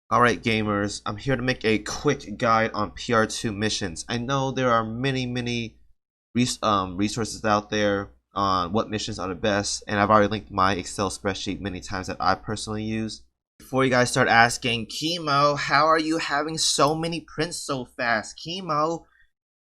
Alright gamers, I'm here to make a quick guide on PR2 missions. I know there are many resources out there on what missions are the best, and I've already linked my Excel spreadsheet many times that I personally use. Before you guys start asking, Kimo, how are you having so many prints so fast? Kimo,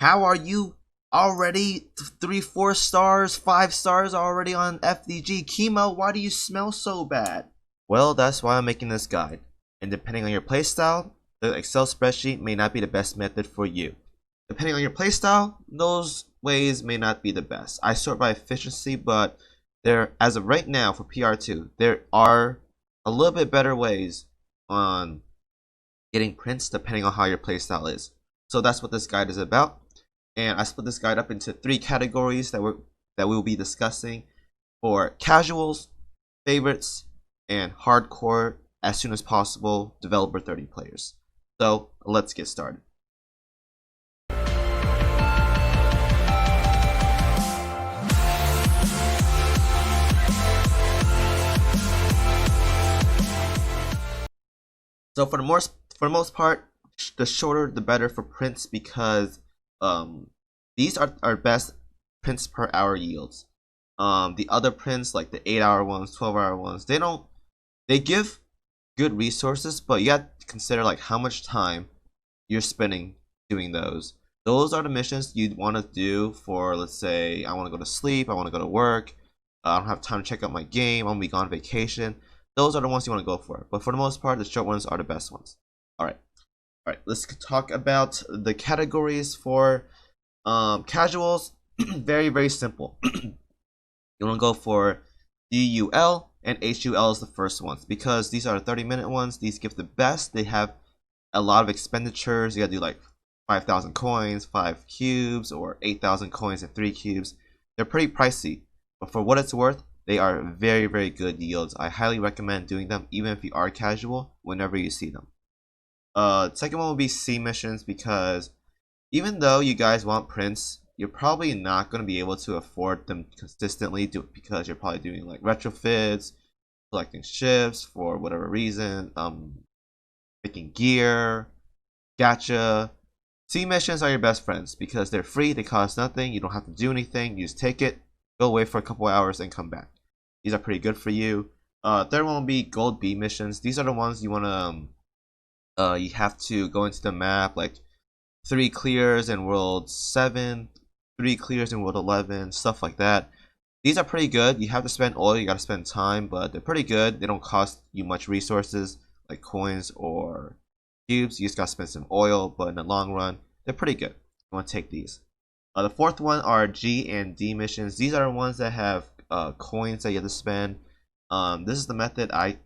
how are you already 3-4 stars, 5 stars already on FDG? Kimo, why do you smell so bad? Well, that's why I'm making this guide. And depending on your playstyle, the Excel spreadsheet may not be the best method for you. Depending on your playstyle, those ways may not be the best. I sort by efficiency, but as of right now for PR2, there are a little bit better ways on getting prints depending on how your playstyle is. So that's what this guide is about. And I split this guide up into 3 categories that we will be discussing for casuals, favorites, and hardcore as soon as possible developer 30 players. So let's get started. So for the most part, the shorter the better for prints, because these are our best prints per hour yields. The other prints, like the 8-hour ones, 12-hour ones, they give good resources, but you have to consider like how much time you're spending doing those. Those are the missions you'd want to do for, let's say, I want to go to sleep, I want to go to work, I don't have time to check out my game, I'm gonna be gone on vacation. Those are the ones you want to go for. But for the most part, the short ones are the best ones. Alright, let's talk about the categories for casuals. Very simple. You want to go for DUL and HUL is the first ones, because these are 30-minute ones. These give the best. They have a lot of expenditures. You gotta do like 5,000 coins, 5 cubes, or 8,000 coins and 3 cubes. They're pretty pricey, but for what it's worth, they are very good yields. I highly recommend doing them even if you are casual whenever you see them. Second one will be C missions, because even though you guys want prints, you're probably not going to be able to afford them consistently because you're probably doing like retrofits, collecting ships for whatever reason, making gear, gacha. C missions are your best friends because they're free, they cost nothing, you don't have to do anything, you just take it, go away for a couple hours and come back. These are pretty good for you. Third one will be gold B missions. These are the ones you want to you have to go into the map, like 3 clears in world 7, 3 clears in world 11, stuff like that. These are pretty good. You have to spend oil, you gotta spend time, but they're pretty good. They don't cost you much resources like coins or cubes. You just gotta spend some oil, but in the long run, they're pretty good. You want to take these. The fourth one are G and D missions. These are the ones that have coins that you have to spend. This is the method I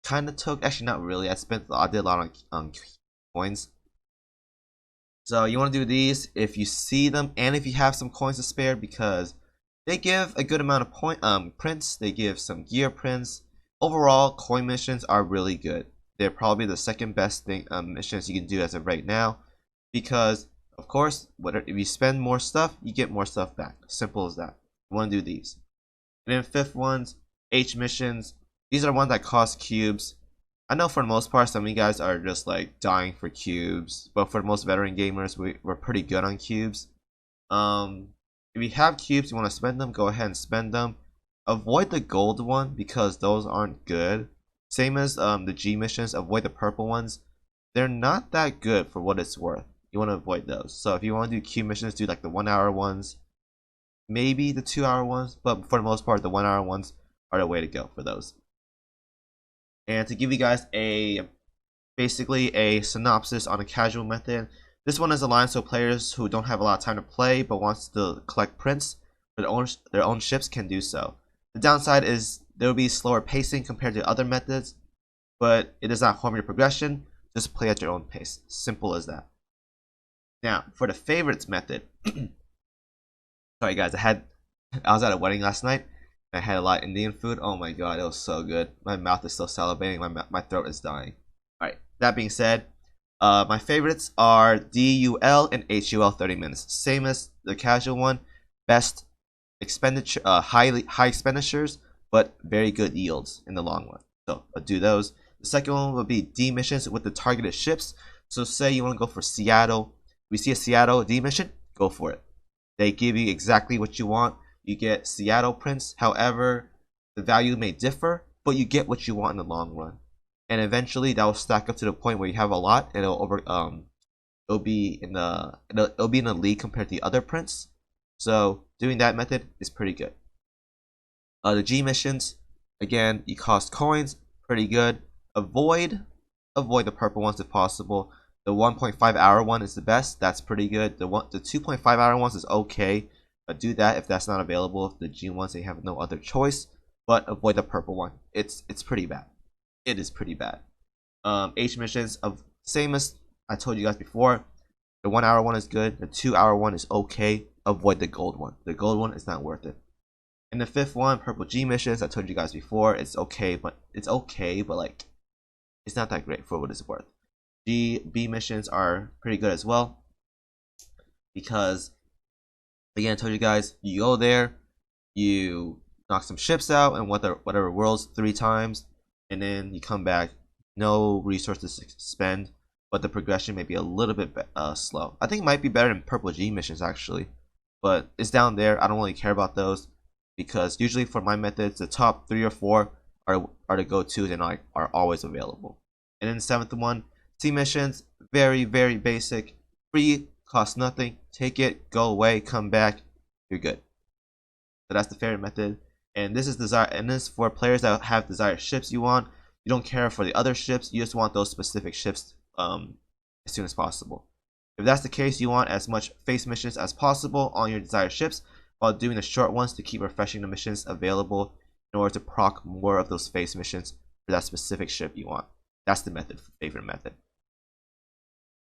kind of took. Actually, not really. I did a lot on coins. So you want to do these if you see them and if you have some coins to spare, because they give a good amount of prints. They give some gear prints. Overall, coin missions are really good. They're probably the second best thing missions you can do as of right now, because of course, if you spend more stuff, you get more stuff back. Simple as that. You want to do these. And then fifth ones, H missions. These are the ones that cost cubes. I know for the most part, some of you guys are just like dying for cubes, but for the most veteran gamers, we're pretty good on cubes. If you have cubes, you want to spend them, go ahead and spend them. Avoid the gold one because those aren't good. Same as the G missions, avoid the purple ones. They're not that good for what it's worth. You want to avoid those. So if you want to do cube missions, do like the 1-hour ones, maybe the 2-hour ones, but for the most part, the 1-hour ones are the way to go for those. And to give you guys basically a synopsis on a casual method, this one is aligned so players who don't have a lot of time to play but wants to collect prints for their own ships can do so. The downside is there will be slower pacing compared to other methods, but it does not harm your progression. Just play at your own pace. Simple as that. Now, for the favorites method, sorry guys, I was at a wedding last night. I had a lot of Indian food. Oh my god, it was so good. My mouth is still salivating. My throat is dying. Alright, that being said, my favorites are DUL and HUL 30 minutes. Same as the casual one. Best expenditure, high expenditures, but very good yields in the long run. So do those. The second one would be D missions with the targeted ships. So say you want to go for Seattle. We see a Seattle D mission, go for it. They give you exactly what you want. You get Seattle prints. However, the value may differ, but you get what you want in the long run. And eventually that will stack up to the point where you have a lot and it'll be in the league compared to the other prints. So doing that method is pretty good. The G missions, again, you cost coins, pretty good. Avoid the purple ones if possible. The 1.5 hour one is the best. That's pretty good. The 2.5 hour ones is okay, but do that if that's not available. If the G ones, they have no other choice, but avoid the purple one. It's pretty bad. It is pretty bad. H missions of same as I told you guys before. The 1 hour one is good. The 2 hour one is okay. Avoid the gold one. The gold one is not worth it. And the fifth one, purple G missions, I told you guys before, it's okay, but like it's not that great for what it's worth. B missions are pretty good as well, because again, I told you guys, you go there, you knock some ships out and whatever worlds 3 times, and then you come back, no resources to spend, but the progression may be a little bit slow. I think it might be better than purple G missions actually, but it's down there. I don't really care about those, because usually for my methods, the top 3 or 4 are the go-tos and are always available. And then the 7th one, C missions, very basic, free, cost nothing, take it, go away, come back, you're good. So that's the favorite method. And this is for players that have desired ships you want. You don't care for the other ships, you just want those specific ships as soon as possible. If that's the case, you want as much face missions as possible on your desired ships, while doing the short ones to keep refreshing the missions available in order to proc more of those face missions for that specific ship you want. That's the favorite method.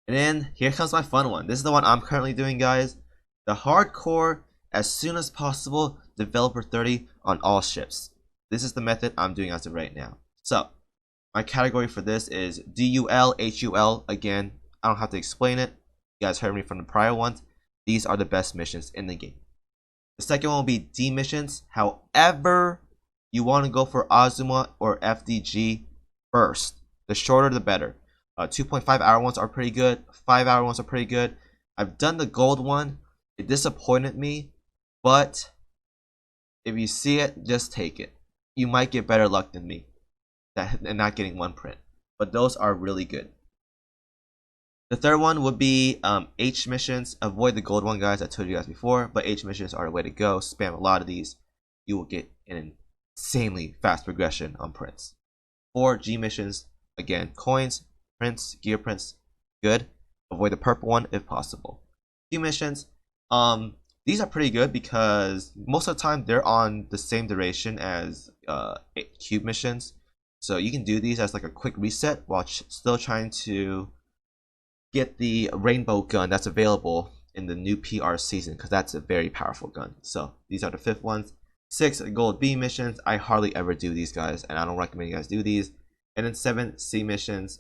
And then here comes my fun one. This is the one I'm currently doing, guys. The hardcore, as soon as possible, developer 30 on all ships. This is the method I'm doing as of right now. So my category for this is DUL, HUL. Again, I don't have to explain it. You guys heard me from the prior ones. These are the best missions in the game. The second one will be D missions. However, you want to go for Azuma or FDG first. The shorter the better. 2.5 hour ones are pretty good. 5 hour ones are pretty good. I've done the gold one. It disappointed me, but if you see it, just take it. You might get better luck than me and not getting one print, but those are really good. The third one would be H missions. Avoid the gold one, guys. I told you guys before, but H missions are the way to go. Spam a lot of these. You will get an insanely fast progression on prints. 4 G missions, again, coins, prints, gear prints, good. Avoid the purple one if possible. Q missions, these are pretty good because most of the time they're on the same duration as cube missions, so you can do these as like a quick reset while still trying to get the rainbow gun that's available in the new PR season, because that's a very powerful gun. So these are the 5th ones. 6 gold B missions. I hardly ever do these, guys, and I don't recommend you guys do these. And then 7 C missions.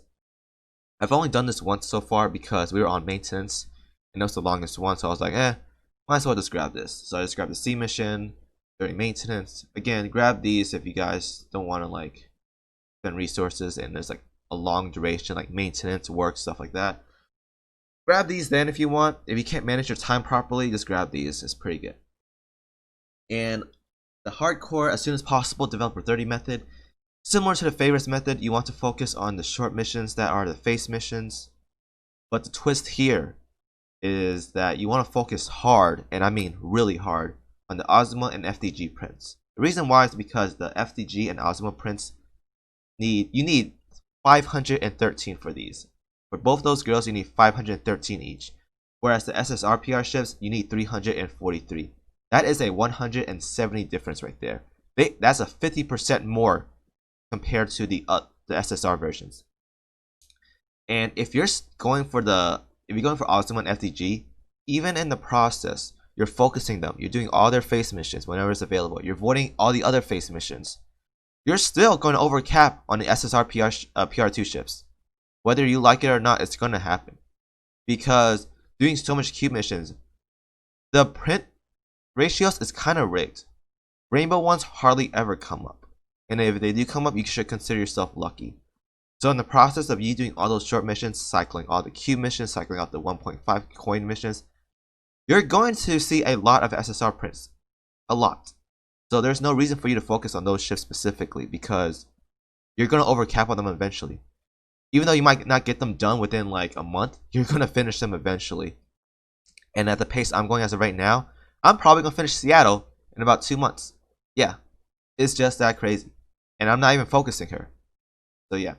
I've only done this once so far because we were on maintenance and that was the longest one, so I was like, might as well just grab this. So I just grabbed the C mission during maintenance. Again, grab these if you guys don't want to like spend resources and there's like a long duration, like maintenance, work, stuff like that. Grab these then if you want. If you can't manage your time properly, just grab these. It's pretty good. And the hardcore, as soon as possible, developer 30 method. Similar to the favorites method, you want to focus on the short missions that are the face missions. But the twist here is that you want to focus hard, and I mean really hard, on the Azuma and FDG prints. The reason why is because the FDG and Azuma prints you need 513 for these. For both those girls, you need 513 each. Whereas the SSRPR ships, you need 343. That is a 170 difference right there. That's a 50% more compared to the SSR versions. And if you're going for Azuma and FDG, even in the process, you're focusing them. You're doing all their face missions whenever it's available. You're avoiding all the other face missions. You're still going to overcap on the SSR PR2 ships. Whether you like it or not, it's going to happen. Because doing so much cube missions, the print ratios is kind of rigged. Rainbow ones hardly ever come up. And if they do come up, you should consider yourself lucky. So in the process of you doing all those short missions, cycling all the cube missions, cycling out the 1.5 coin missions, you're going to see a lot of SSR prints. A lot. So there's no reason for you to focus on those ships specifically because you're going to overcap on them eventually. Even though you might not get them done within like a month, you're going to finish them eventually. And at the pace I'm going as of right now, I'm probably going to finish Seattle in about 2 months. Yeah, it's just that crazy. And I'm not even focusing here. So yeah.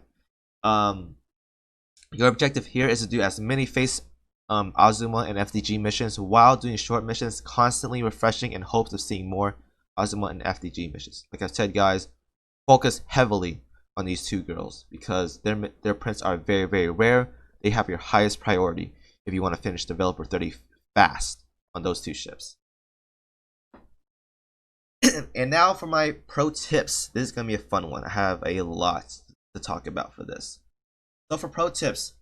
Your objective here is to do as many face Azuma and FDG missions while doing short missions, constantly refreshing in hopes of seeing more Azuma and FDG missions. Like I said, guys, focus heavily on these two girls because their prints are very, very rare. They have your highest priority if you want to finish Developer 30 fast on those two ships. And now for my pro tips. This is going to be a fun one. I have a lot to talk about for this. So for pro tips,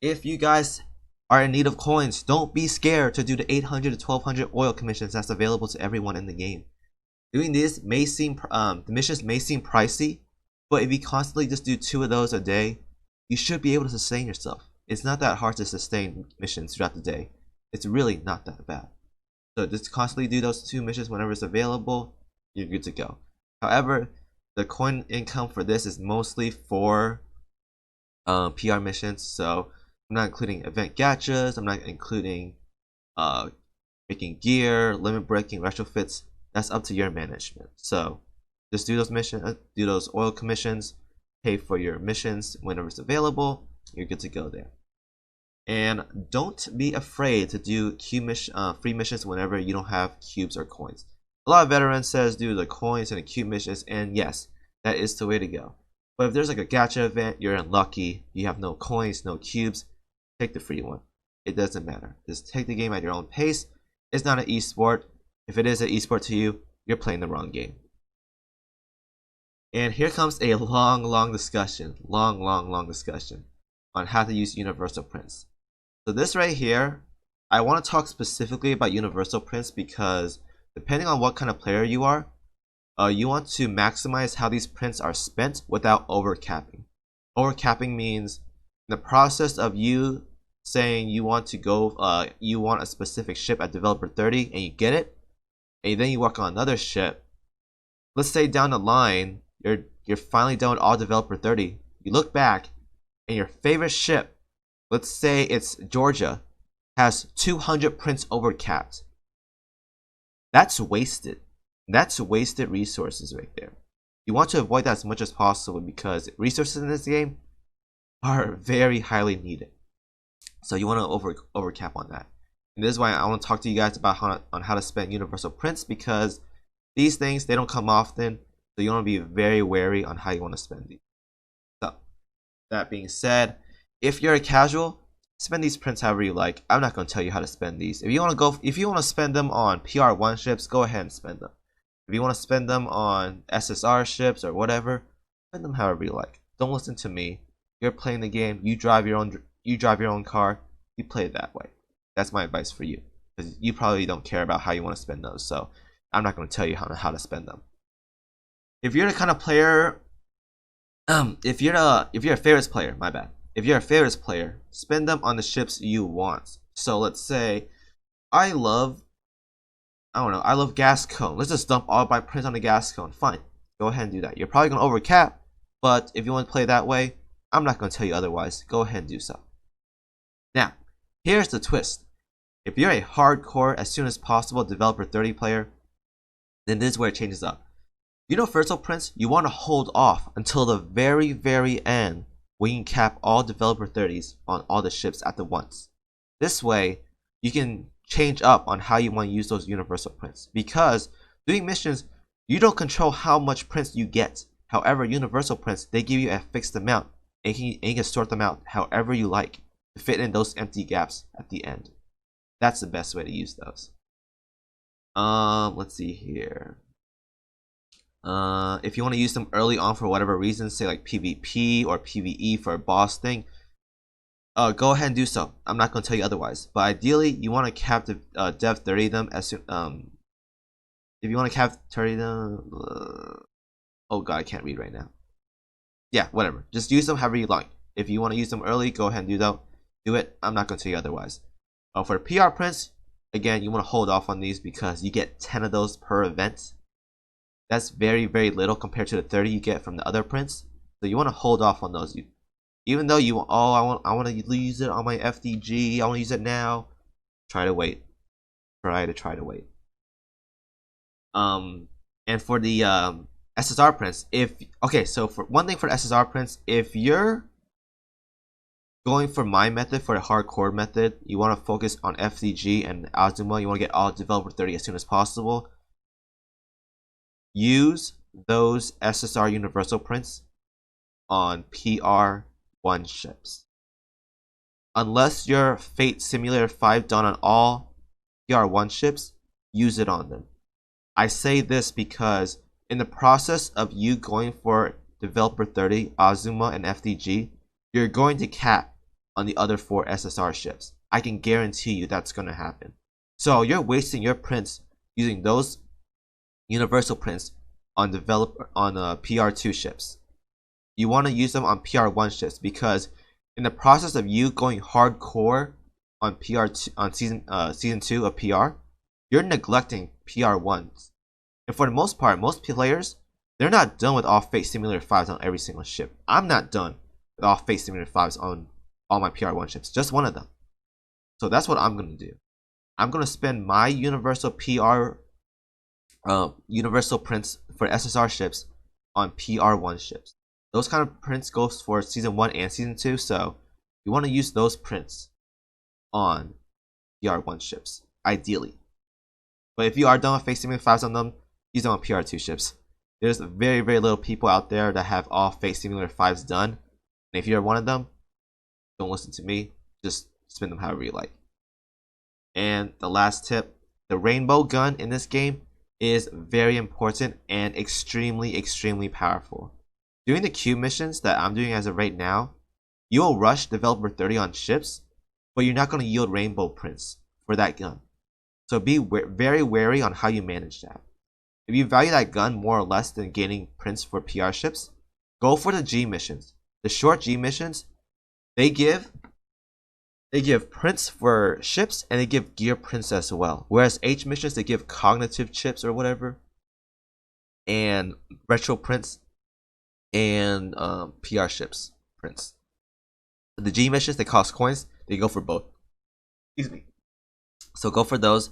if you guys are in need of coins, don't be scared to do the 800 to 1200 oil commissions that's available to everyone in the game. Doing this may seem, the missions may seem pricey, but if you constantly just do 2 of those a day, you should be able to sustain yourself. It's not that hard to sustain missions throughout the day. It's really not that bad. So just constantly do those 2 missions whenever it's available, you're good to go. However, the coin income for this is mostly for PR missions, so I'm not including event gachas, I'm not including making gear, limit breaking, retrofits. That's up to your management. So just do those missions, do those oil commissions, pay for your missions whenever it's available, you're good to go there. And don't be afraid to do free missions whenever you don't have cubes or coins. A lot of veterans says do the coins and the cube missions, and yes, that is the way to go. But if there's like a gacha event, you're unlucky, you have no coins, no cubes, take the free one. It doesn't matter. Just take the game at your own pace. It's not an esport. If it is an esport to you, you're playing the wrong game. And here comes a long discussion, long discussion on how to use universal prints. So this right here, I want to talk specifically about universal prints because depending on what kind of player you are, you want to maximize how these prints are spent without overcapping. Overcapping means in the process of you saying you want to go, you want a specific ship at Developer 30 and you get it, and then you work on another ship. Let's say down the line, you're finally done with all Developer 30. You look back, and your favorite ship, let's say it's Georgia, has 200 prints overcapped. That's wasted. That's wasted resources right there. You want to avoid that as much as possible because resources in this game are very highly needed. So you want to overcap on that. And this is why I want to talk to you guys about how to spend universal prints because these things, they don't come often. So you want to be very wary on how you want to spend these. So that being said, if you're a casual, spend these prints however you like. I'm not going to tell you how to spend these. If you want to spend them on PR1 ships, go ahead and spend them. If you want to spend them on SSR ships or whatever, spend them however you like. Don't listen to me. You're playing the game. You drive your own car. You play it that way. That's my advice for you, because you probably don't care about how you want to spend those. So I'm not going to tell you how to spend them. If you're the kind of player, if you're a favorites player, my bad. If you're a favorites player, spend them on the ships you want. So let's say I love gas cone. Let's just dump all my prints on the gas cone. Fine, go ahead and do that. You're probably gonna overcap, but if you want to play that way, I'm not gonna tell you otherwise. Go ahead and do so. Now, here's the twist. If you're a hardcore, as soon as possible Developer 30 player, then this is where it changes up. Universal prints, you want to hold off until the very end when you can cap all Developer 30s on all the ships at the once. This way, you can change up on how you want to use those universal prints. Because doing missions, you don't control how much prints you get. However, universal prints, they give you a fixed amount, and you can sort them out however you like to fit in those empty gaps at the end. That's the best way to use those. Let's see here. If you want to use them early on for whatever reason, say like PvP or PvE for a boss thing, go ahead and do so. I'm not going to tell you otherwise. But ideally, you want to cap the Dev 30 them as soon. If you want to cap 30 them, oh god, I can't read right now. yeah, whatever. Just use them however you like. If you want to use them early, go ahead and do it. I'm not going to tell you otherwise. For PR prints, again, you want to hold off on these because you get 10 of those per event. That's very, very little compared to the 30 you get from the other prints. So you want to hold off on those. Even though you, I want to use it on my FDG, I want to use it now. Try to wait. Try to wait. And for the SSR prints, so for one thing for SSR prints, if you're going for my method, for the hardcore method, you want to focus on FDG and Azuma, you want to get all developer 30 as soon as possible. Use those SSR universal prints on PR1 ships. Unless your Fate Simulator 5 done on all PR1 ships, use it on them. I say this because in the process of you going for developer 30, Azuma, and FDG, you're going to cap on the other 4 SSR ships. I can guarantee you that's going to happen. So you're wasting your prints using those universal prints on PR2 ships. You want to use them on PR1 ships because in the process of you going hardcore on PR2 on season 2 of PR, you're neglecting PR1s. And for the most part, most players, they're not done with all Fate Simulator 5s on every single ship. I'm not done with all Fate Simulator 5s on all my PR1 ships, just one of them. So that's what I'm going to do. I'm going to spend my universal universal prints for SSR ships on PR1 ships. Those kind of prints go for season 1 and season 2, so you want to use those prints on PR1 ships, ideally. But if you are done with Fate Simulator 5s on them, use them on PR2 ships. There's very, very little people out there that have all Fate Simulator 5s done. And if you're one of them, don't listen to me. Just spin them however you like. And the last tip, the rainbow gun in this game is very important and extremely, extremely powerful. Doing the queue missions that I'm doing as of right now, you will rush developer 30 on ships, but you're not going to yield rainbow prints for that gun. So be very wary on how you manage that. If you value that gun more or less than gaining prints for PR ships, go for the G missions. The short G missions, they give prints for ships and they give gear prints as well. Whereas H missions, they give cognitive chips or whatever, and retro prints and PR ships prints. The G missions, they cost coins. They go for both. Excuse me. So go for those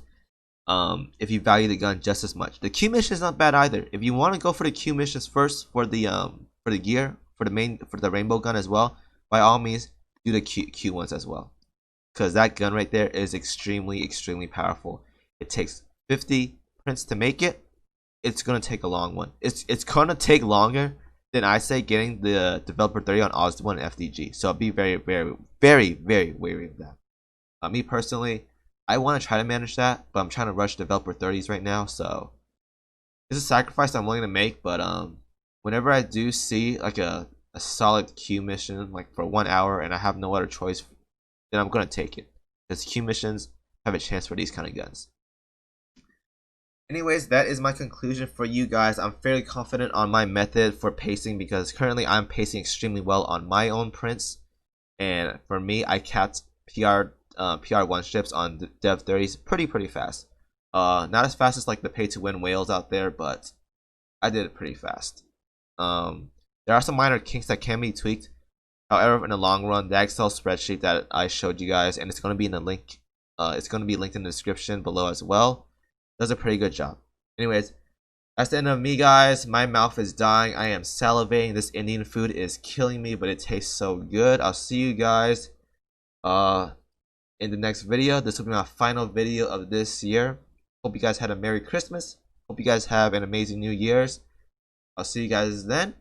if you value the gun just as much. The Q mission is not bad either. If you want to go for the Q missions first for the gear, for the rainbow gun as well, by all means do the Q ones as well. Because that gun right there is extremely, extremely powerful. It takes 50 prints to make it. It's gonna take a long one. It's gonna take longer than I say getting the developer 30 on Oz 1 and FDG. So be very, very, very, very wary of that. Me personally, I want to try to manage that, but I'm trying to rush developer 30s right now. So it's a sacrifice I'm willing to make. But whenever I do see like a solid Q mission, like for 1 hour, and I have no other choice, then I'm gonna take it because Q missions have a chance for these kind of guns. Anyways, that is my conclusion for you guys. I'm fairly confident on my method for pacing because currently I'm pacing extremely well on my own prints. And for me, I capped PR1 ships on the Dev 30s pretty fast. Not as fast as like the pay to win whales out there, but I did it pretty fast. There are some minor kinks that can be tweaked. However, in the long run, the Excel spreadsheet that I showed you guys, and it's going to be in the link, it's going to be linked in the description below as well, does a pretty good job. Anyways, that's the end of me, guys. My mouth is dying. I am salivating. This Indian food is killing me, but it tastes so good. I'll see you guys in the next video. This will be my final video of this year. Hope you guys had a Merry Christmas. Hope you guys have an amazing New Year's. I'll see you guys then.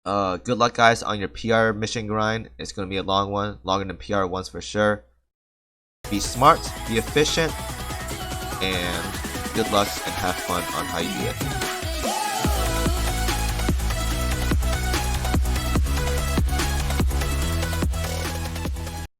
Good luck, guys, on your PR mission grind. It's going to be a long one, longer than PR ones for sure. Be smart, be efficient, and good luck and have fun on how you do it.